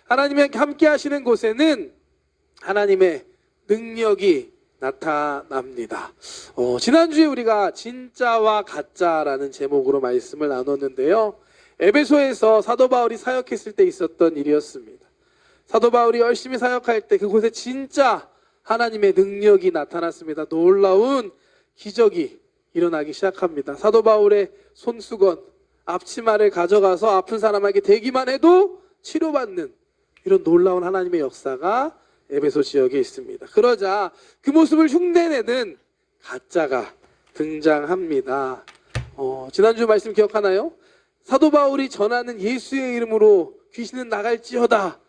하나님이 함께 하시는 곳에는 하나님의 능력이 나타납니다. 지난주에 우리가 진짜와 가짜라는 제목으로 말씀을 나눴는데요. 에베소에서 사도 바울이 사역했을 때 있었던 일이었습니다. 사도 바울이 열심히 사역할 때 그곳에 진짜 하나님의 능력이 나타났습니다. 놀라운 기적이 일어나기 시작합니다. 사도 바울의 손수건, 앞치마를 가져가서 아픈 사람에게 대기만 해도 치료받는 이런 놀라운 하나님의 역사가 에베소 지역에 있습니다. 그러자 그 모습을 흉내내는 가짜가 등장합니다. 지난주 말씀 기억하나요? 사도 바울이 전하는 예수의 이름으로 귀신은 나갈지어다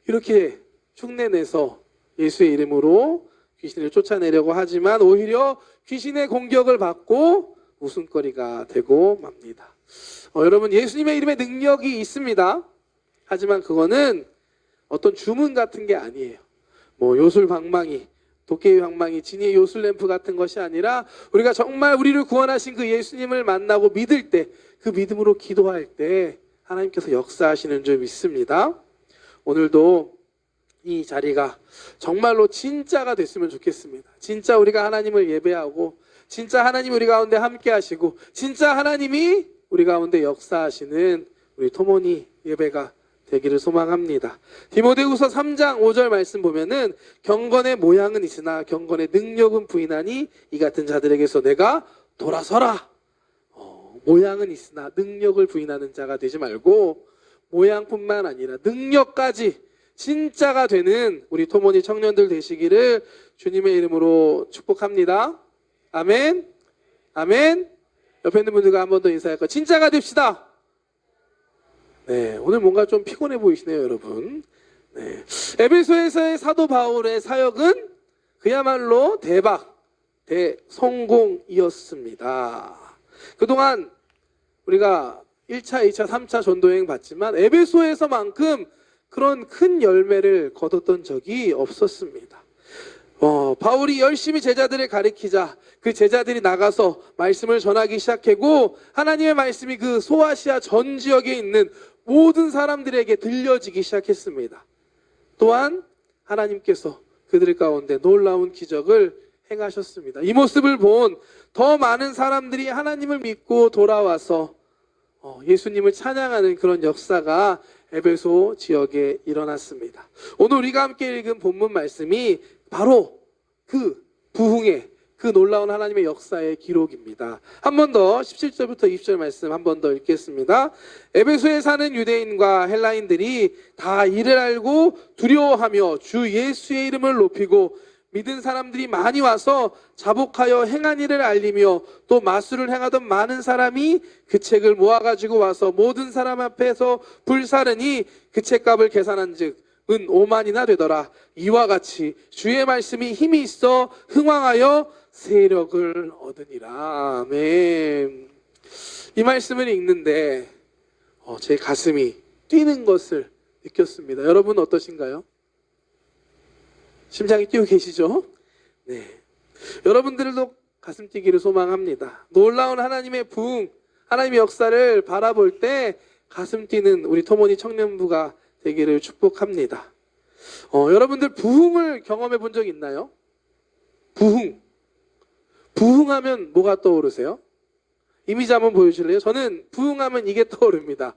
이렇게 흉내내서 예수의 이름으로 귀신을 쫓아내려고 하지만 오히려 귀신의 공격을 받고 웃음거리가 되고 맙니다. 여러분, 예수님의 이름에 능력이 있습니다. 하지만 그거는 어떤 주문 같은 게 아니에요. 요술방망이, 도깨비 방망이, 지니의 요술램프 같은 것이 아니라 우리가 정말 우리를 구원하신 그 예수님을 만나고 믿을 때, 그 믿음으로 기도할 때 하나님께서 역사하시는 줄 믿습니다. 오늘도 이 자리가 정말로 진짜가 됐으면 좋겠습니다. 진짜 우리가 하나님을 예배하고 진짜 하나님이 우리 가운데 함께 하시고 진짜 하나님이 우리 가운데 역사하시는 우리 토모니 예배가 되기를 소망합니다. 디모데후서 3장 5절 말씀 보면은 경건의 모양은 있으나 경건의 능력은 부인하니 이 같은 자들에게서 내가 돌아서라. 모양은 있으나 능력을 부인하는 자가 되지 말고 모양뿐만 아니라 능력까지 진짜가 되는 우리 토모니 청년들 되시기를 주님의 이름으로 축복합니다. 아멘. 아멘. 옆에 있는 분들과 한 번 더 인사할까요? 진짜가 됩시다. 네, 오늘 뭔가 좀 피곤해 보이시네요, 여러분. 네. 에베소에서의 사도 바울의 사역은 그야말로 대성공이었습니다. 그동안 우리가 1차, 2차, 3차 전도여행 봤지만 에베소에서만큼 그런 큰 열매를 거뒀던 적이 없었습니다. 바울이 열심히 제자들을 가르치자 그 제자들이 나가서 말씀을 전하기 시작하고 하나님의 말씀이 그 소아시아 전 지역에 있는 모든 사람들에게 들려지기 시작했습니다. 또한 하나님께서 그들 가운데 놀라운 기적을 행하셨습니다. 이 모습을 본 더 많은 사람들이 하나님을 믿고 돌아와서 예수님을 찬양하는 그런 역사가 에베소 지역에 일어났습니다. 오늘 우리가 함께 읽은 본문 말씀이 바로 그 부흥의 그 놀라운 하나님의 역사의 기록입니다. 한 번 더 17절부터 20절 말씀 한 번 더 읽겠습니다. 에베소에 사는 유대인과 헬라인들이 다 이를 알고 두려워하며 주 예수의 이름을 높이고 믿은 사람들이 많이 와서 자복하여 행한 일을 알리며 또 마술을 행하던 많은 사람이 그 책을 모아가지고 와서 모든 사람 앞에서 불사르니 그 책값을 계산한 즉 은 5만이나 되더라. 이와 같이 주의 말씀이 힘이 있어 흥왕하여 세력을 얻으니라. 아멘. 이 말씀을 읽는데 제 가슴이 뛰는 것을 느꼈습니다. 여러분 어떠신가요? 심장이 뛰고 계시죠? 네. 여러분들도 가슴 뛰기를 소망합니다. 놀라운 하나님의 부흥, 하나님의 역사를 바라볼 때 가슴 뛰는 우리 토모니 청년부가 되기를 축복합니다. 여러분들 부흥을 경험해 본 적 있나요? 부흥하면 뭐가 떠오르세요? 이미지 한번 보여주실래요? 저는 부흥하면 이게 떠오릅니다.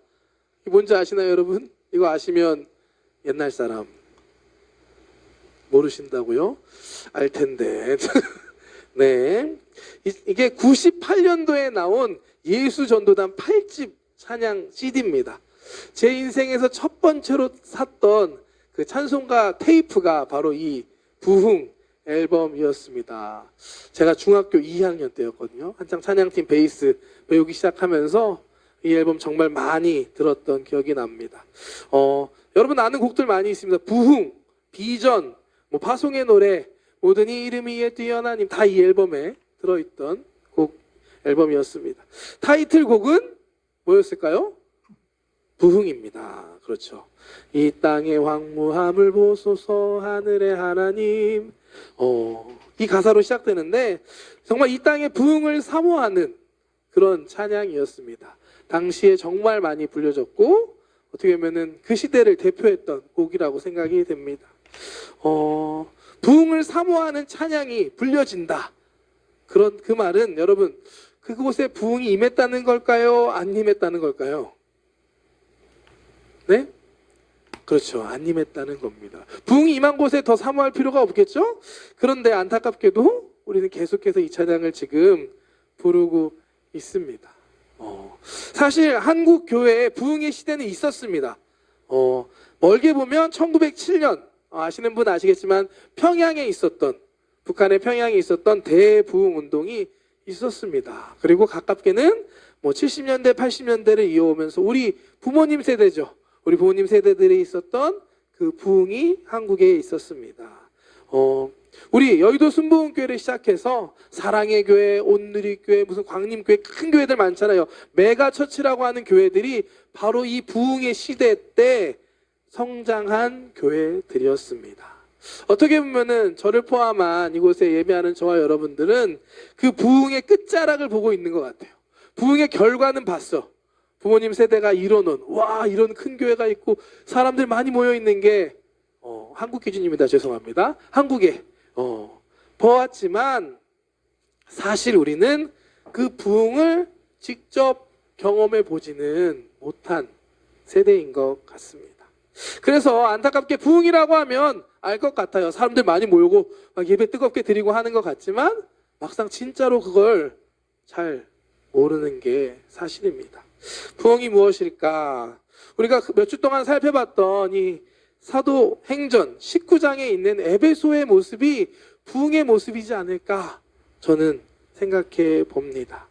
뭔지 아시나요, 여러분? 이거 아시면 옛날 사람 모르신다고요? 알 텐데. 네. 이게 98년도에 나온 예수전도단 8집 찬양 CD입니다. 제 인생에서 첫 번째로 샀던 그 찬송가 테이프가 바로 이 부흥 앨범이었습니다. 제가 중학교 2학년 때였거든요. 한창 찬양팀 베이스 배우기 시작하면서 이 앨범 정말 많이 들었던 기억이 납니다. 여러분 아는 곡들 많이 있습니다. 부흥, 비전, 파송의 노래, 모든 이름 위에 뛰어난 님 다 이 앨범에 들어있던 곡 앨범이었습니다. 타이틀곡은 뭐였을까요? 부흥입니다. 그렇죠. 이 땅의 황무함을 보소서 하늘의 하나님. 이 가사로 시작되는데 정말 이 땅의 부흥을 사모하는 그런 찬양이었습니다. 당시에 정말 많이 불려졌고 어떻게 보면은 그 시대를 대표했던 곡이라고 생각이 됩니다. 부흥을 사모하는 찬양이 불려진다. 그런 그 말은 여러분 그곳에 부흥이 임했다는 걸까요? 안 임했다는 걸까요? 네? 그렇죠. 안 임했다는 겁니다. 부흥이 임한 곳에 더 사모할 필요가 없겠죠? 그런데 안타깝게도 우리는 계속해서 이 찬양을 지금 부르고 있습니다. 사실 한국 교회에 부흥의 시대는 있었습니다. 멀게 보면 1907년 아시는 분 아시겠지만 평양에 있었던 북한의 평양에 있었던 대부흥 운동이 있었습니다. 그리고 가깝게는 70년대 80년대를 이어오면서 우리 부모님 세대죠. 우리 부모님 세대들이 있었던 그 부흥이 한국에 있었습니다. 우리 여의도 순복음교회를 시작해서 사랑의 교회, 온누리교회, 무슨 광림교회 큰 교회들 많잖아요. 메가처치라고 하는 교회들이 바로 이 부흥의 시대 때 성장한 교회들이었습니다. 어떻게 보면은 저를 포함한 이곳에 예배하는 저와 여러분들은 그 부흥의 끝자락을 보고 있는 것 같아요. 부흥의 결과는 봤어. 부모님 세대가 이뤄놓은 와 이런 큰 교회가 있고 사람들 많이 모여 있는 게 한국 기준입니다. 죄송합니다. 한국에 보았지만 사실 우리는 그 부흥을 직접 경험해 보지는 못한 세대인 것 같습니다. 그래서 안타깝게 부흥이라고 하면 알 것 같아요. 사람들 많이 모이고 막 예배 뜨겁게 드리고 하는 것 같지만 막상 진짜로 그걸 잘 모르는 게 사실입니다. 부흥이 무엇일까? 우리가 몇 주 동안 살펴봤던 이 사도행전 19장에 있는 에베소의 모습이 부흥의 모습이지 않을까 저는 생각해 봅니다.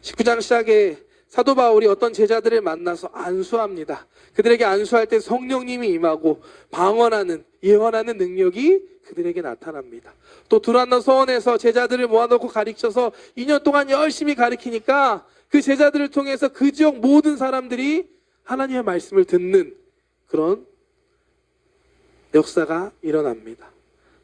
19장 시작에 사도 바울이 어떤 제자들을 만나서 안수합니다. 그들에게 안수할 때 성령님이 임하고 방언하는 예언하는 능력이 그들에게 나타납니다. 또 두란노 서원에서 제자들을 모아놓고 가르쳐서 2년 동안 열심히 가르치니까 그 제자들을 통해서 그 지역 모든 사람들이 하나님의 말씀을 듣는 그런 역사가 일어납니다.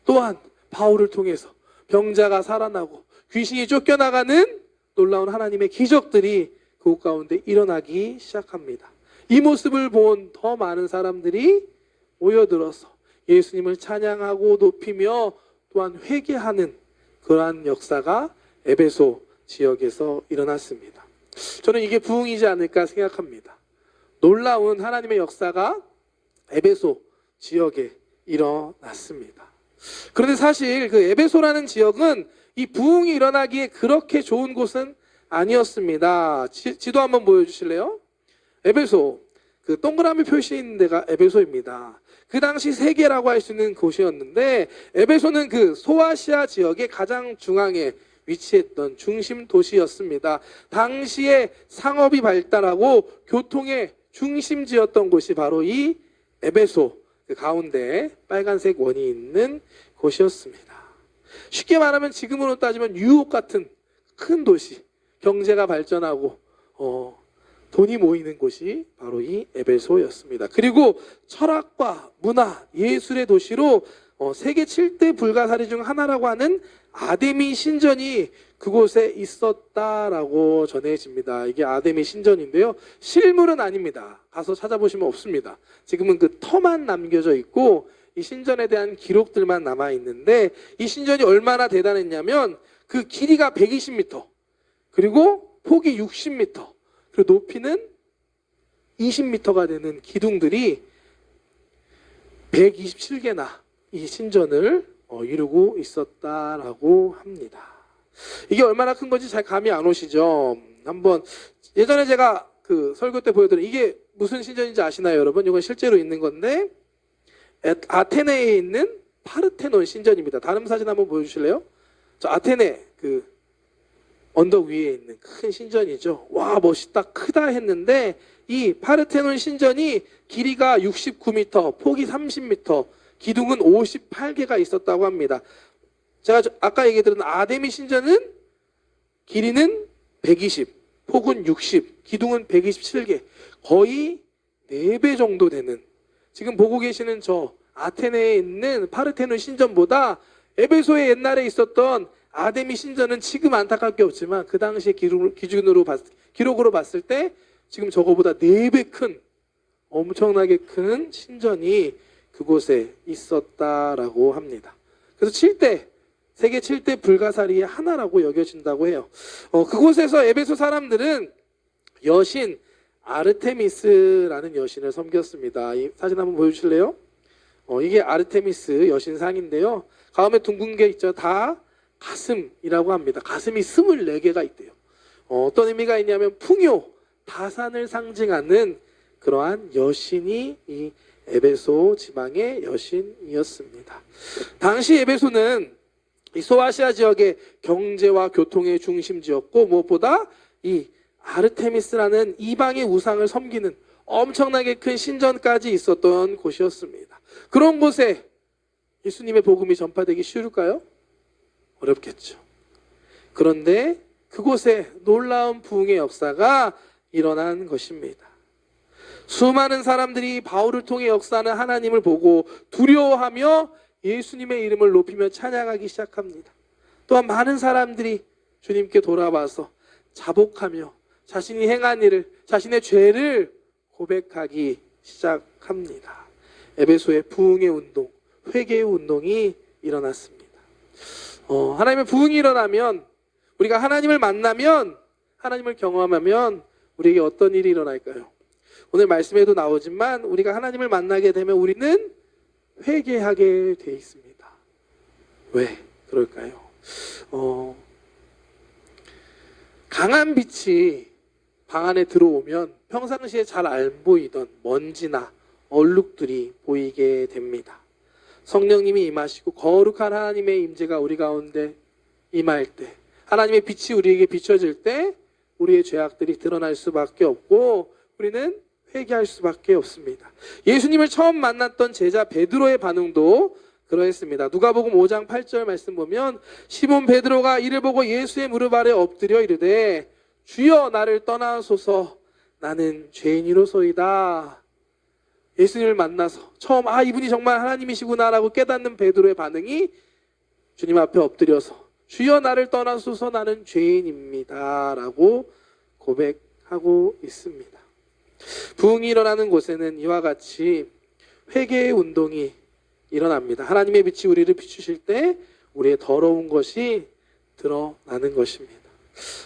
또한 바울을 통해서 병자가 살아나고 귀신이 쫓겨나가는 놀라운 하나님의 기적들이 그곳 가운데 일어나기 시작합니다. 이 모습을 본 더 많은 사람들이 모여들어서 예수님을 찬양하고 높이며 또한 회개하는 그러한 역사가 에베소 지역에서 일어났습니다. 저는 이게 부흥이지 않을까 생각합니다. 놀라운 하나님의 역사가 에베소 지역에 일어났습니다. 그런데 사실 그 에베소라는 지역은 이 부흥이 일어나기에 그렇게 좋은 곳은 아니었습니다. 지도 한번 보여주실래요? 에베소, 그 동그라미 표시 있는 데가 에베소입니다. 그 당시 세계라고 할 수 있는 곳이었는데 에베소는 그 소아시아 지역의 가장 중앙에 위치했던 중심 도시였습니다. 당시에 상업이 발달하고 교통의 중심지였던 곳이 바로 이 에베소 그 가운데 빨간색 원이 있는 곳이었습니다. 쉽게 말하면 지금으로 따지면 뉴욕 같은 큰 도시, 경제가 발전하고 돈이 모이는 곳이 바로 이 에베소였습니다. 그리고 철학과 문화, 예술의 도시로 세계 7대 불가사리 중 하나라고 하는 아데미 신전이 그곳에 있었다라고 전해집니다. 이게 아데미 신전인데요. 실물은 아닙니다. 가서 찾아보시면 없습니다. 지금은 그 터만 남겨져 있고 이 신전에 대한 기록들만 남아 있는데 이 신전이 얼마나 대단했냐면 그 길이가 120m 그리고 폭이 60m 그리고 높이는 20m가 되는 기둥들이 127개나 이 신전을 이루고 있었다라고 합니다. 이게 얼마나 큰 건지 잘 감이 안 오시죠? 한번 예전에 제가 그 설교 때 보여드린 이게 무슨 신전인지 아시나요, 여러분? 이건 실제로 있는 건데 아테네에 있는 파르테논 신전입니다. 다른 사진 한번 보여주실래요? 저 아테네 그 언덕 위에 있는 큰 신전이죠. 와 멋있다 크다 했는데 이 파르테논 신전이 길이가 69m, 폭이 30m, 기둥은 58개가 있었다고 합니다. 제가 아까 얘기드린 아데미 신전은 길이는 120, 폭은 60, 기둥은 127개, 거의 4배 정도 되는 지금 보고 계시는 저 아테네에 있는 파르테논 신전보다 에베소에 옛날에 있었던 아데미 신전은 지금 안타깝게 없지만 그 당시의 기록으로 봤을 때 지금 저거보다 4배 큰 엄청나게 큰 신전이 그곳에 있었다라고 합니다. 그래서 7대, 세계 7대 불가사리의 하나라고 여겨진다고 해요. 그곳에서 에베소 사람들은 여신 아르테미스라는 여신을 섬겼습니다. 이 사진 한번 보여주실래요? 이게 아르테미스 여신상인데요. 가운데 둥근 게 있죠. 다 가슴이라고 합니다. 가슴이 24개가 있대요. 어떤 의미가 있냐면 풍요, 다산을 상징하는 그러한 여신이 이 에베소 지방의 여신이었습니다. 당시 에베소는 이 소아시아 지역의 경제와 교통의 중심지였고 무엇보다 이 아르테미스라는 이방의 우상을 섬기는 엄청나게 큰 신전까지 있었던 곳이었습니다. 그런 곳에 예수님의 복음이 전파되기 쉬울까요? 어렵겠죠. 그런데 그곳에 놀라운 부흥의 역사가 일어난 것입니다. 수많은 사람들이 바울을 통해 역사하는 하나님을 보고 두려워하며 예수님의 이름을 높이며 찬양하기 시작합니다. 또한 많은 사람들이 주님께 돌아와서 자복하며 자신이 행한 일을, 자신의 죄를 고백하기 시작합니다. 에베소의 부흥의 운동, 회개의 운동이 일어났습니다. 하나님의 부흥이 일어나면, 우리가 하나님을 만나면, 하나님을 경험하면 우리에게 어떤 일이 일어날까요? 오늘 말씀에도 나오지만 우리가 하나님을 만나게 되면 우리는 회개하게 돼 있습니다. 왜 그럴까요? 강한 빛이 방 안에 들어오면 평상시에 잘 안 보이던 먼지나 얼룩들이 보이게 됩니다. 성령님이 임하시고 거룩한 하나님의 임재가 우리 가운데 임할 때, 하나님의 빛이 우리에게 비춰질 때 우리의 죄악들이 드러날 수밖에 없고 우리는 회개할 수밖에 없습니다. 예수님을 처음 만났던 제자 베드로의 반응도 그러했습니다. 누가복음 5장 8절 말씀 보면 시몬 베드로가 이를 보고 예수의 무릎 아래 엎드려 이르되 주여 나를 떠나소서 나는 죄인이로소이다. 예수님을 만나서 처음 이분이 정말 하나님이시구나라고 깨닫는 베드로의 반응이 주님 앞에 엎드려서 주여 나를 떠나소서 나는 죄인입니다 라고 고백하고 있습니다. 부흥이 일어나는 곳에는 이와 같이 회개의 운동이 일어납니다. 하나님의 빛이 우리를 비추실 때 우리의 더러운 것이 드러나는 것입니다.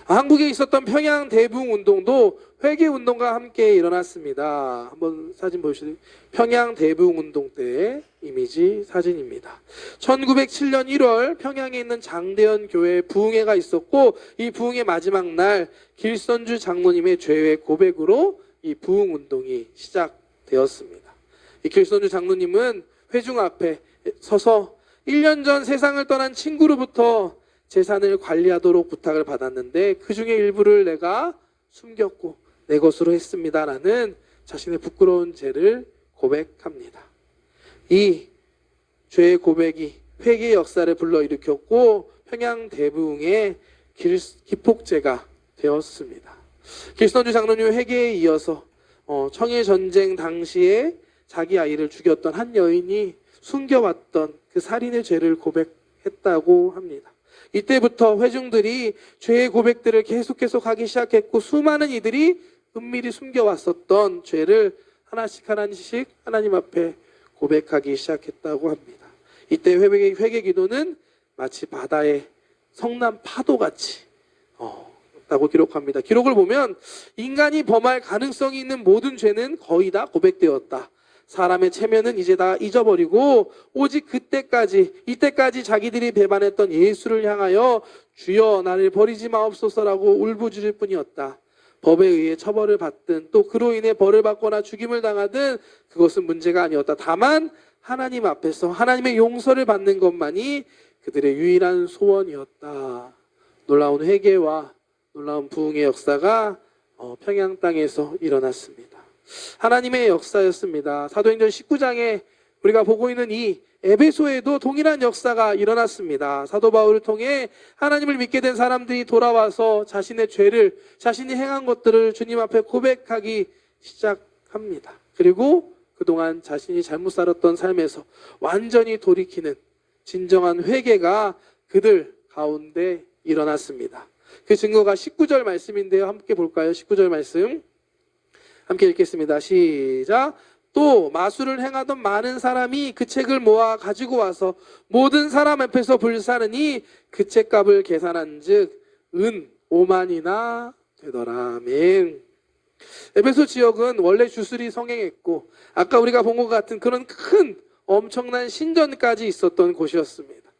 한국에 있었던 평양 대부흥 운동도 회개 운동과 함께 일어났습니다. 한번 사진 보시죠. 평양 대부흥 운동 때의 이미지 사진입니다. 1907년 1월 평양에 있는 장대현 교회에 부흥회가 있었고 이 부흥의 마지막 날 길선주 장로님의 죄의 고백으로 이 부흥 운동이 시작되었습니다. 이 길선주 장로님은 회중 앞에 서서 1년 전 세상을 떠난 친구로부터 재산을 관리하도록 부탁을 받았는데 그 중에 일부를 내가 숨겼고 내 것으로 했습니다라는 자신의 부끄러운 죄를 고백합니다. 이 죄의 고백이 회개의 역사를 불러일으켰고 평양 대부흥의 기폭제가 되었습니다. 길선주 장로님 회개에 이어서 청일전쟁 당시에 자기 아이를 죽였던 한 여인이 숨겨왔던 그 살인의 죄를 고백했다고 합니다. 이때부터 회중들이 죄의 고백들을 계속 하기 시작했고 수많은 이들이 은밀히 숨겨왔었던 죄를 하나씩 하나님 앞에 고백하기 시작했다고 합니다. 이때 회개 기도는 마치 바다의 성난 파도같이 라고 기록합니다. 기록을 보면 인간이 범할 가능성이 있는 모든 죄는 거의 다 고백되었다. 사람의 체면은 이제 다 잊어버리고 오직 이때까지 자기들이 배반했던 예수를 향하여 주여 나를 버리지 마옵소서라고 울부짖을 뿐이었다. 법에 의해 처벌을 받든 또 그로 인해 벌을 받거나 죽임을 당하든 그것은 문제가 아니었다. 다만 하나님 앞에서 하나님의 용서를 받는 것만이 그들의 유일한 소원이었다. 놀라운 회개와 놀라운 부흥의 역사가 평양 땅에서 일어났습니다. 하나님의 역사였습니다. 사도행전 19장에 우리가 보고 있는 이 에베소에도 동일한 역사가 일어났습니다. 사도 바울을 통해 하나님을 믿게 된 사람들이 돌아와서 자신의 죄를, 자신이 행한 것들을 주님 앞에 고백하기 시작합니다. 그리고 그동안 자신이 잘못 살았던 삶에서 완전히 돌이키는 진정한 회개가 그들 가운데 일어났습니다. 그 증거가 19절 말씀인데요. 함께 볼까요? 19절 말씀. 함께 읽겠습니다. 시작. 또 마술을 행하던 많은 사람이 그 책을 모아 가지고 와서 모든 사람 앞에서 불사르니 그 책값을 계산한즉 은 5만이나 되더라. 아멘. 에베소 지역은 원래 주술이 성행했고 아까 우리가 본 것 같은 그런 큰 엄청난 신전까지 있었던 곳이었습니다.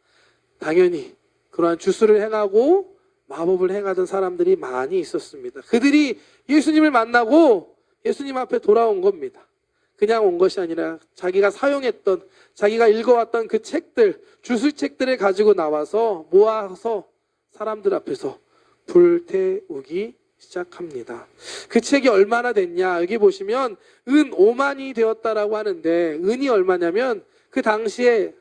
당연히 그러한 주술을 행하고 마법을 행하던 사람들이 많이 있었습니다. 그들이 예수님을 만나고 예수님 앞에 돌아온 겁니다. 그냥 온 것이 아니라 자기가 사용했던, 자기가 읽어왔던 그 책들, 주술책들을 가지고 나와서 모아서 사람들 앞에서 불태우기 시작합니다. 그 책이 얼마나 됐냐? 여기 보시면 은 5만이 되었다라고 하는데 은이 얼마냐면 그 당시에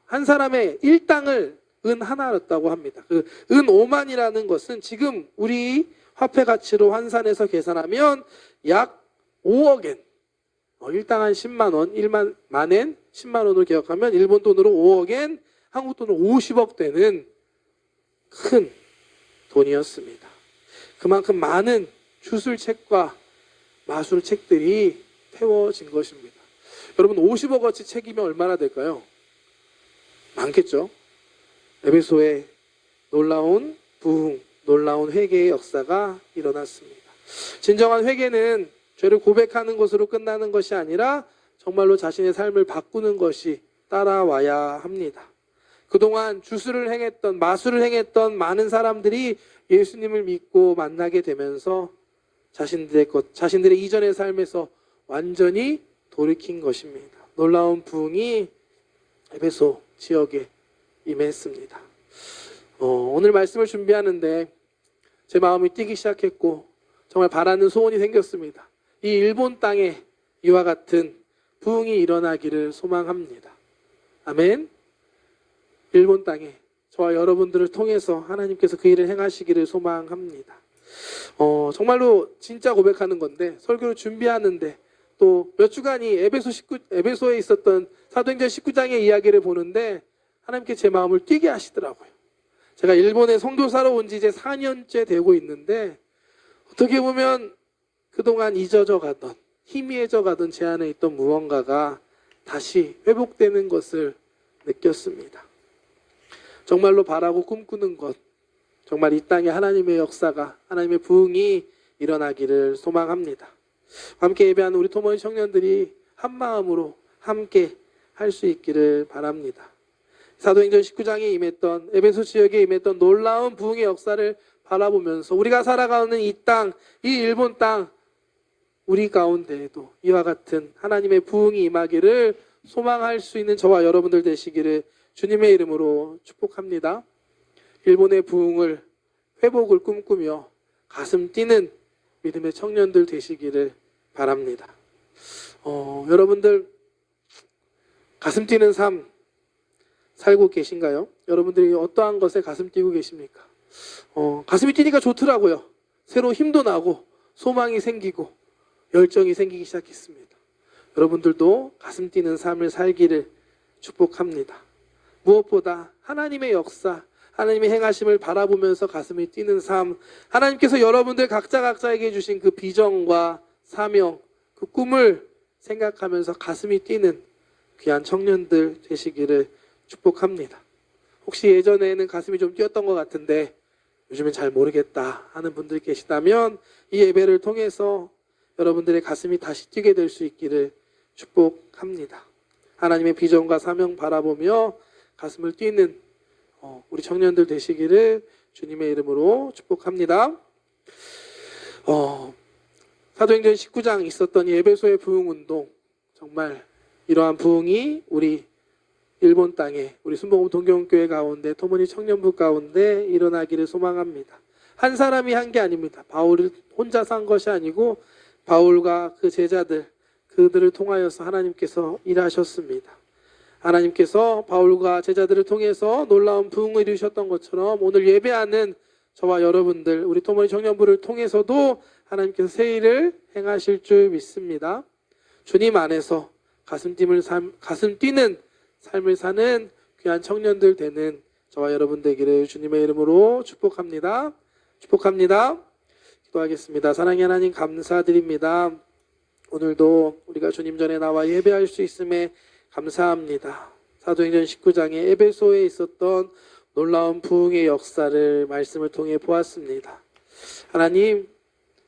한 사람의 일당을 은 하나였다고 합니다. 그 은 5만이라는 것은 지금 우리 화폐 가치로 환산해서 계산하면 약 5억엔, 일당 한 10만 원, 1만 만엔 10만 원으로 기억하면 일본 돈으로 5억엔, 한국 돈으로 50억 되는 큰 돈이었습니다. 그만큼 많은 주술책과 마술책들이 태워진 것입니다. 여러분 50억어치 책이면 얼마나 될까요? 많겠죠. 에베소에 놀라운 부흥, 놀라운 회개의 역사가 일어났습니다. 진정한 회개는 죄를 고백하는 것으로 끝나는 것이 아니라 정말로 자신의 삶을 바꾸는 것이 따라와야 합니다. 그동안 주술을 행했던, 마술을 행했던 많은 사람들이 예수님을 믿고 만나게 되면서 자신들의 이전의 삶에서 완전히 돌이킨 것입니다. 놀라운 부흥이 에베소 지역에 임했습니다. 오늘 말씀을 준비하는데 제 마음이 뛰기 시작했고 정말 바라는 소원이 생겼습니다. 이 일본 땅에 이와 같은 부흥이 일어나기를 소망합니다. 아멘. 일본 땅에 저와 여러분들을 통해서 하나님께서 그 일을 행하시기를 소망합니다. 정말로 진짜 고백하는 건데 설교를 준비하는데 또 몇 주간이 에베소에 있었던 사도행전 19장의 이야기를 보는데 하나님께 제 마음을 뛰게 하시더라고요. 제가 일본에 선교사로 온 지 이제 4년째 되고 있는데 어떻게 보면 그동안 잊어져 가던, 희미해져 가던 제 안에 있던 무언가가 다시 회복되는 것을 느꼈습니다. 정말로 바라고 꿈꾸는 것, 정말 이 땅에 하나님의 역사가, 하나님의 부흥이 일어나기를 소망합니다. 함께 예배하는 우리 토모니 청년들이 한 마음으로 함께 할 수 있기를 바랍니다. 사도행전 19장에 임했던, 에베소 지역에 임했던 놀라운 부흥의 역사를 바라보면서 우리가 살아가는 이 땅, 이 일본 땅, 우리 가운데에도 이와 같은 하나님의 부흥이 임하기를 소망할 수 있는 저와 여러분들 되시기를 주님의 이름으로 축복합니다. 일본의 부흥을, 회복을 꿈꾸며 가슴 뛰는 믿음의 청년들 되시기를 바랍니다. 여러분들 가슴 뛰는 삶 살고 계신가요? 여러분들이 어떠한 것에 가슴 뛰고 계십니까? 가슴이 뛰니까 좋더라고요. 새로 힘도 나고 소망이 생기고 열정이 생기기 시작했습니다. 여러분들도 가슴 뛰는 삶을 살기를 축복합니다. 무엇보다 하나님의 역사, 하나님의 행하심을 바라보면서 가슴이 뛰는 삶, 하나님께서 여러분들 각자에게 주신 그 비전과 사명, 그 꿈을 생각하면서 가슴이 뛰는 귀한 청년들 되시기를 축복합니다. 혹시 예전에는 가슴이 좀 뛰었던 것 같은데 요즘엔 잘 모르겠다 하는 분들 계시다면 이 예배를 통해서 여러분들의 가슴이 다시 뛰게 될 수 있기를 축복합니다. 하나님의 비전과 사명 바라보며 가슴을 뛰는 우리 청년들 되시기를 주님의 이름으로 축복합니다. 사도행전 19장 있었던 예배소의 부흥운동, 정말 이러한 부흥이 우리 일본 땅에, 우리 순복음 동경교회 가운데, 토모니 청년부 가운데 일어나기를 소망합니다. 한 사람이 한 게 아닙니다. 바울이 혼자서 한 것이 아니고 바울과 그 제자들, 그들을 통하여서 하나님께서 일하셨습니다. 하나님께서 바울과 제자들을 통해서 놀라운 부흥을 이루셨던 것처럼 오늘 예배하는 저와 여러분들, 우리 토모니 청년부를 통해서도 하나님께서 새 일을 행하실 줄 믿습니다. 주님 안에서 가슴 뛰는 삶을 사는 귀한 청년들 되는 저와 여러분 되기를 주님의 이름으로 축복합니다. 축복합니다. 기도하겠습니다. 사랑의 하나님 감사드립니다. 오늘도 우리가 주님 전에 나와 예배할 수 있음에 감사합니다. 사도행전 19장에 에베소에 있었던 놀라운 부흥의 역사를 말씀을 통해 보았습니다. 하나님,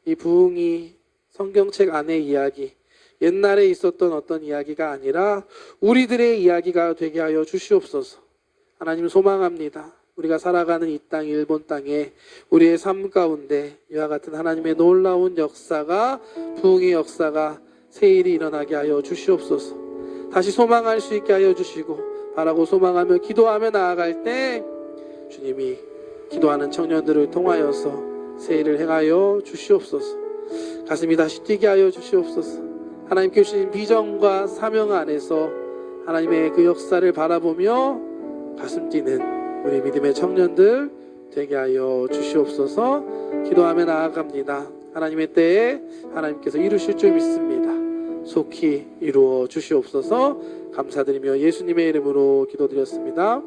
이 부흥이 성경책 안의 이야기, 옛날에 있었던 어떤 이야기가 아니라 우리들의 이야기가 되게 하여 주시옵소서. 하나님, 소망합니다. 우리가 살아가는 이 땅, 일본 땅에 우리의 삶 가운데 이와 같은 하나님의 놀라운 역사가, 부흥의 역사가 세일이 일어나게 하여 주시옵소서. 다시 소망할 수 있게 하여 주시고, 바라고 소망하며 기도하며 나아갈 때 주님이 기도하는 청년들을 통하여서 세일을 행하여 주시옵소서. 가슴이 다시 뛰게 하여 주시옵소서. 하나님께 주신 비전과 사명 안에서 하나님의 그 역사를 바라보며 가슴 뛰는 우리 믿음의 청년들 되게 하여 주시옵소서. 기도하며 나아갑니다. 하나님의 때에 하나님께서 이루실 줄 믿습니다. 속히 이루어 주시옵소서. 감사드리며 예수님의 이름으로 기도드렸습니다.